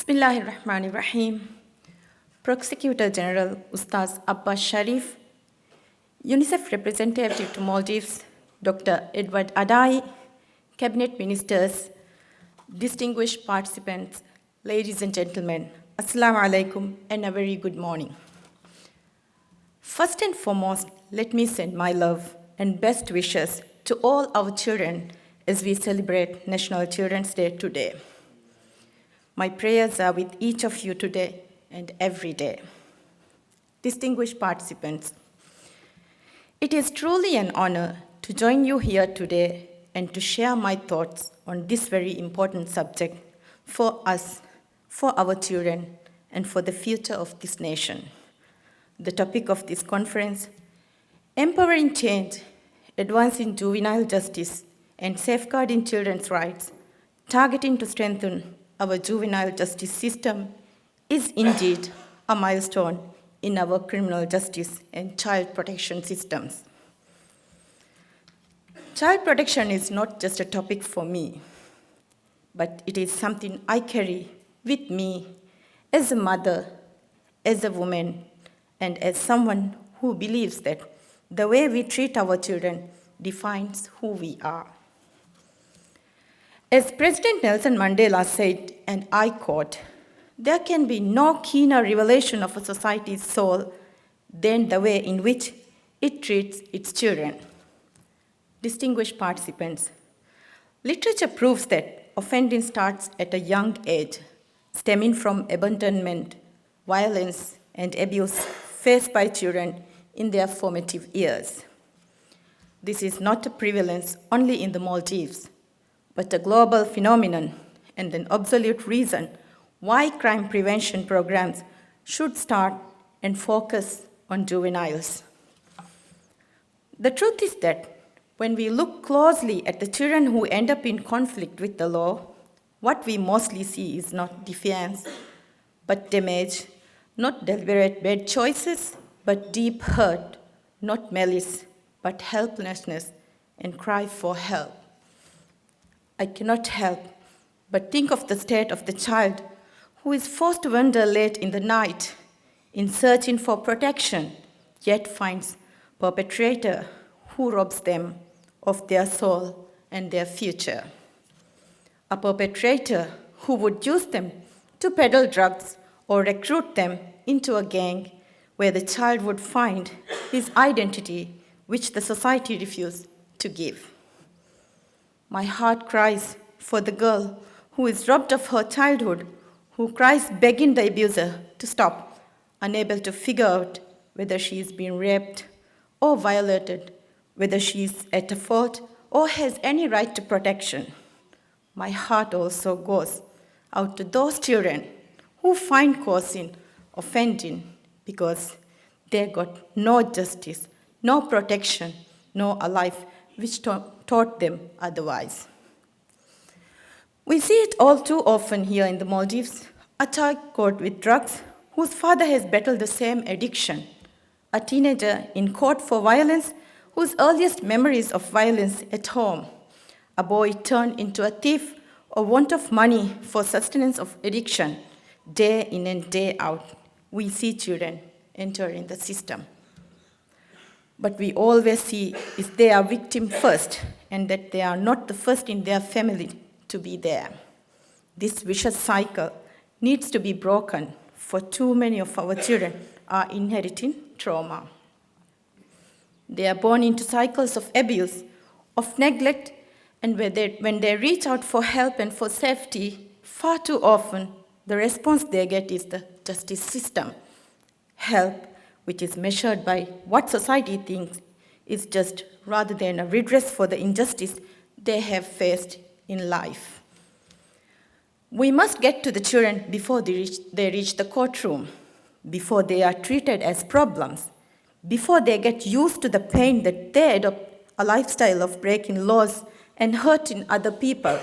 Bismillahirrahmanirrahim. Prosecutor General Ustaz Abbas Sharif, UNICEF Representative to Maldives, Dr. Edward Adai, Cabinet Ministers, distinguished participants, ladies and gentlemen, Assalamu alaikum and a very good morning. First and foremost, let me send my love and best wishes to all our children as we celebrate National Children's Day today. My prayers are with each of you today and every day. Distinguished participants, it is truly an honor to join you here today and to share my thoughts on this very important subject for us, for our children, and for the future of this nation. The topic of this conference, Empowering Change, Advancing Juvenile Justice, and Safeguarding Children's Rights, targeting to strengthen our juvenile justice system, is indeed a milestone in our criminal justice and child protection systems. Child protection is not just a topic for me, but it is something I carry with me as a mother, as a woman, and as someone who believes that the way we treat our children defines who we are. As President Nelson Mandela said, and I quote, "There can be no keener revelation of a society's soul than the way in which it treats its children." Distinguished participants, literature proves that offending starts at a young age, stemming from abandonment, violence, and abuse faced by children in their formative years. This is not a prevalence only in the Maldives, but a global phenomenon and an absolute reason why crime prevention programs should start and focus on juveniles. The truth is that when we look closely at the children who end up in conflict with the law, what we mostly see is not defiance, but damage, not deliberate bad choices, but deep hurt, not malice, but helplessness and cry for help. I cannot help but think of the state of the child who is forced to wander late in the night in searching for protection, yet finds perpetrator who robs them of their soul and their future. A perpetrator who would use them to peddle drugs or recruit them into a gang where the child would find his identity, which the society refused to give. My heart cries for the girl who is robbed of her childhood, who cries begging the abuser to stop, unable to figure out whether she is being raped or violated, whether she is at a fault or has any right to protection. My heart also goes out to those children who find cause in offending because they got no justice, no protection, no a life which taught them otherwise. We see it all too often here in the Maldives, a child caught with drugs whose father has battled the same addiction, a teenager in court for violence whose earliest memories of violence at home, a boy turned into a thief or want of money for sustenance of addiction. Day in and day out, we see children entering the system. But we always see is they are victim first and that they are not the first in their family to be there. This vicious cycle needs to be broken, for too many of our children are inheriting trauma. They are born into cycles of abuse, of neglect, and when they reach out for help and for safety, far too often the response they get is the justice system. Help which is measured by what society thinks is just rather than a redress for the injustice they have faced in life. We must get to the children before they reach the courtroom, before they are treated as problems, before they get used to the pain that they adopt a lifestyle of breaking laws and hurting other people.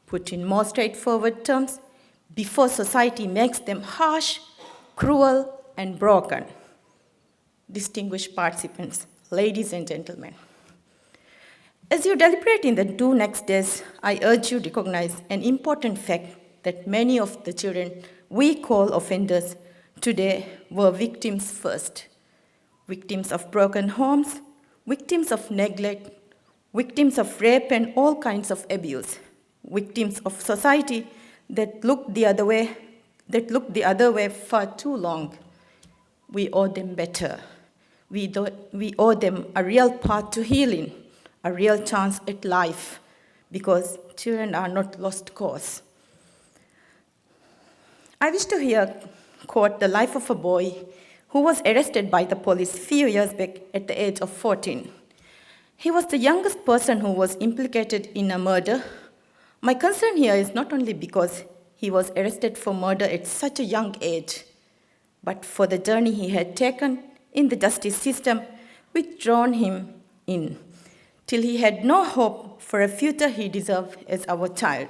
Put in more straightforward terms, before society makes them harsh, cruel, and broken. Distinguished participants, ladies and gentlemen, as you deliberate in the 2 next days, I urge you to recognize an important fact that many of the children we call offenders today were victims first. Victims of broken homes, victims of neglect, victims of rape and all kinds of abuse, victims of society that looked the other way for too long. We owe them better. We owe them a real path to healing, a real chance at life, because children are not lost cause. I wish to here quote the life of a boy who was arrested by the police a few years back at the age of 14. He was the youngest person who was implicated in a murder. My concern here is not only because he was arrested for murder at such a young age, but for the journey he had taken in the justice system, which drawn him in, till he had no hope for a future he deserved as our child.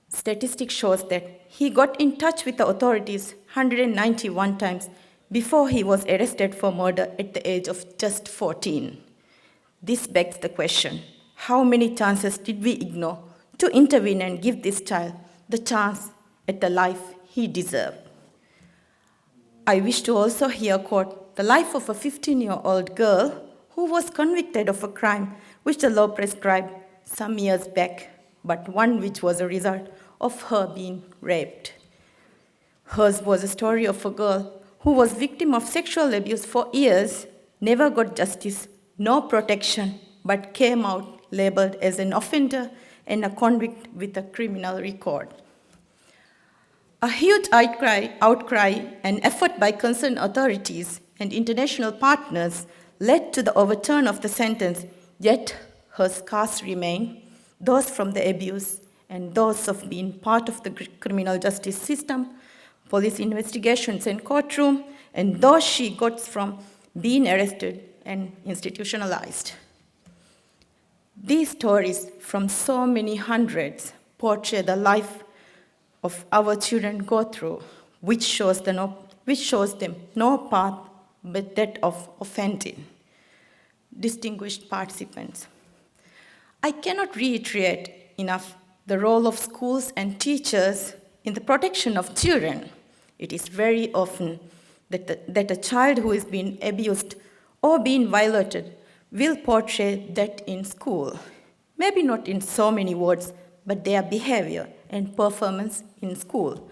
Statistics shows that he got in touch with the authorities 191 times before he was arrested for murder at the age of just 14. This begs the question, how many chances did we ignore to intervene and give this child the chance at the life he deserved? I wish to also here quote the life of a 15-year-old girl who was convicted of a crime which the law prescribed some years back, but one which was a result of her being raped. Hers was a story of a girl who was victim of sexual abuse for years, never got justice, no protection, but came out labeled as an offender and a convict with a criminal record. A huge outcry and effort by concerned authorities and international partners led to the overturn of the sentence, yet her scars remain, those from the abuse and those of being part of the criminal justice system, police investigations and courtroom, and those she got from being arrested and institutionalized. These stories from so many hundreds portray the life of our children go through, which shows them no path but that of offending. Distinguished participants, I cannot reiterate enough the role of schools and teachers in the protection of children. It is very often that a child who is being abused or being violated will portray that in school. Maybe not in so many words, but their behavior and performance in school.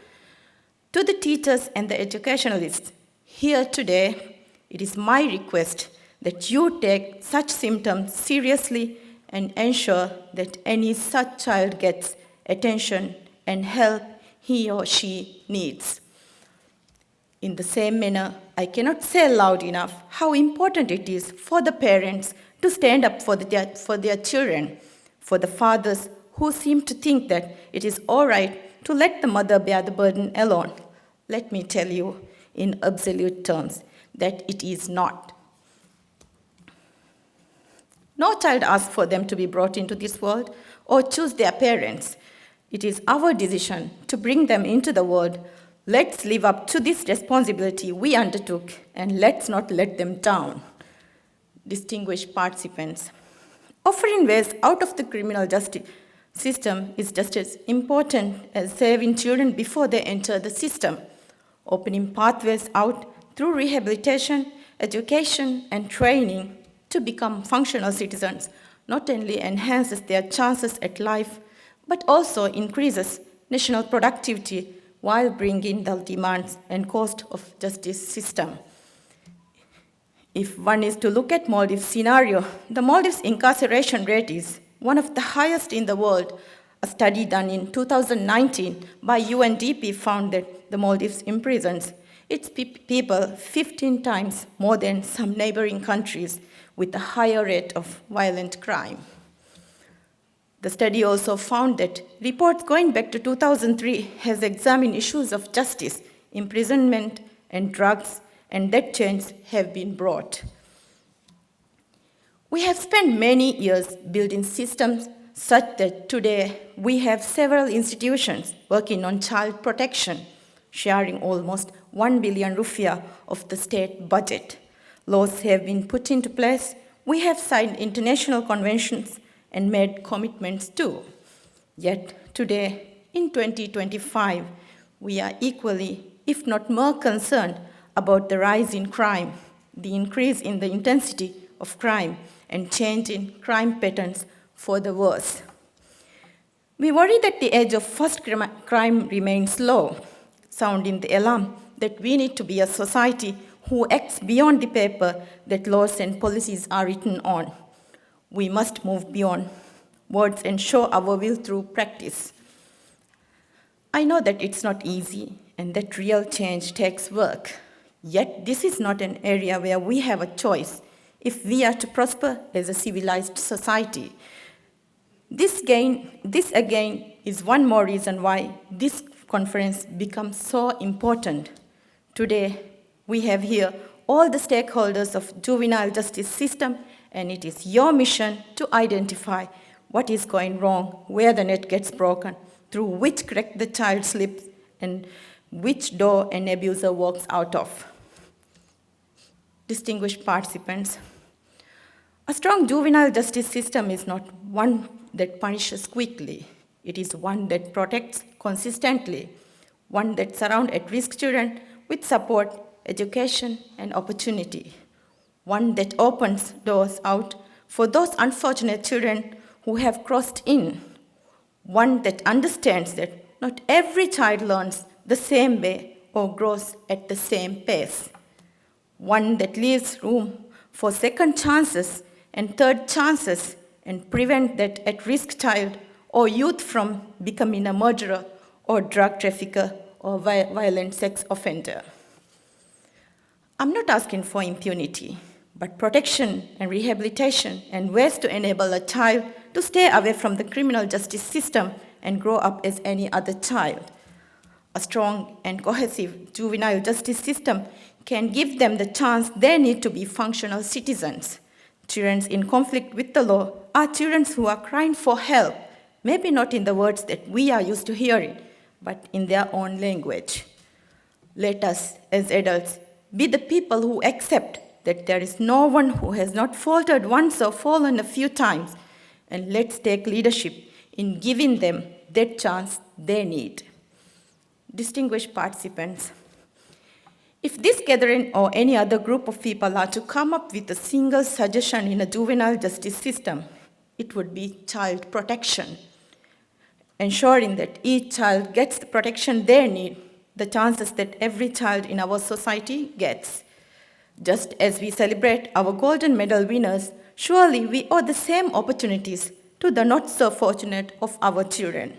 To the teachers and the educationalists here today, it is my request that you take such symptoms seriously and ensure that any such child gets attention and help he or she needs. In the same manner, I cannot say loud enough how important it is for the parents to stand up for their children, for the fathers who seem to think that it is all right to let the mother bear the burden alone. Let me tell you in absolute terms that it is not. No child asks for them to be brought into this world or choose their parents. It is our decision to bring them into the world. Let's live up to this responsibility we undertook, and let's not let them down. Distinguished participants, offering ways out of the criminal justice system is just as important as saving children before they enter the system. Opening pathways out through rehabilitation, education, and training to become functional citizens not only enhances their chances at life, but also increases national productivity while bringing the demands and cost of justice system. If one is to look at Maldives scenario, the Maldives incarceration rate is one of the highest in the world. A study done in 2019 by UNDP found that the Maldives imprisons its people 15 times more than some neighboring countries with a higher rate of violent crime. The study also found that reports going back to 2003 has examined issues of justice, imprisonment, and drugs, and that change have been brought. We have spent many years building systems such that today we have several institutions working on child protection, sharing almost 1 billion rupiah of the state budget. Laws have been put into place. We have signed international conventions and made commitments too. Yet today, in 2025, we are equally, if not more concerned about the rise in crime, the increase in the intensity of crime, and change in crime patterns for the worse. We worry that the age of first crime remains low, sounding the alarm that we need to be a society who acts beyond the paper that laws and policies are written on. We must move beyond words and show our will through practice. I know that it's not easy and that real change takes work. Yet this is not an area where we have a choice if we are to prosper as a civilized society. This again is one more reason why this conference becomes so important. Today, we have here all the stakeholders of juvenile justice system, and it is your mission to identify what is going wrong, where the net gets broken, through which crack the child slips, and which door an abuser walks out of. Distinguished participants, a strong juvenile justice system is not one that punishes quickly. It is one that protects consistently, one that surrounds at-risk children with support, education, and opportunity, one that opens doors out for those unfortunate children who have crossed in, one that understands that not every child learns the same way or grows at the same pace, one that leaves room for second chances and third chances and prevent that at-risk child or youth from becoming a murderer or drug trafficker or violent sex offender. I'm not asking for impunity, but protection and rehabilitation and ways to enable a child to stay away from the criminal justice system and grow up as any other child. A strong and cohesive juvenile justice system can give them the chance they need to be functional citizens. Children in conflict with the law are children who are crying for help, maybe not in the words that we are used to hearing, but in their own language. Let us, as adults, be the people who accept that there is no one who has not faltered once or fallen a few times, and let's take leadership in giving them that chance they need. Distinguished participants, if this gathering or any other group of people are to come up with a single suggestion in a juvenile justice system, it would be child protection, ensuring that each child gets the protection they need, the chances that every child in our society gets. Just as we celebrate our golden medal winners, surely we owe the same opportunities to the not-so-fortunate of our children.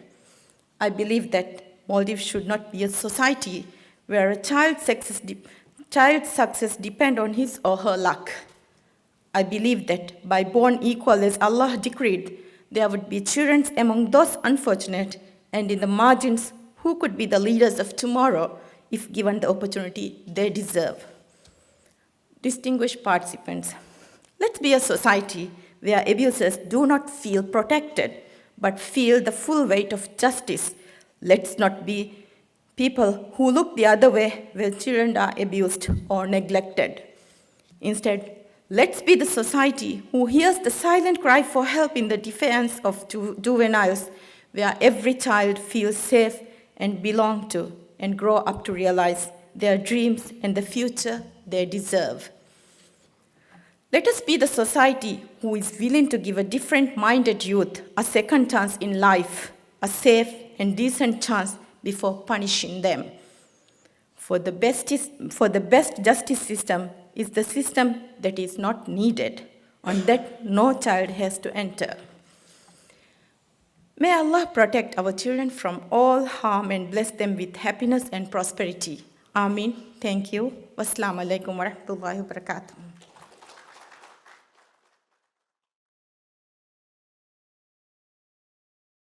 I believe that Maldives should not be a society where a child's success depends on his or her luck. I believe that by born equal as Allah decreed, there would be children among those unfortunate and in the margins who could be the leaders of tomorrow if given the opportunity they deserve. Distinguished participants, let's be a society where abusers do not feel protected, but feel the full weight of justice. Let's not be people who look the other way when children are abused or neglected. Instead, let's be the society who hears the silent cry for help in the defense of juveniles, where every child feels safe and belong to and grow up to realize their dreams and the future they deserve. Let us be the society who is willing to give a different-minded youth a second chance in life, a safe and decent chance before punishing them. For the best justice system is the system that is not needed, and that no child has to enter. May Allah protect our children from all harm and bless them with happiness and prosperity. Ameen. Thank you. Wassalamu alaikum wa rahmatullahi wa barakatuh.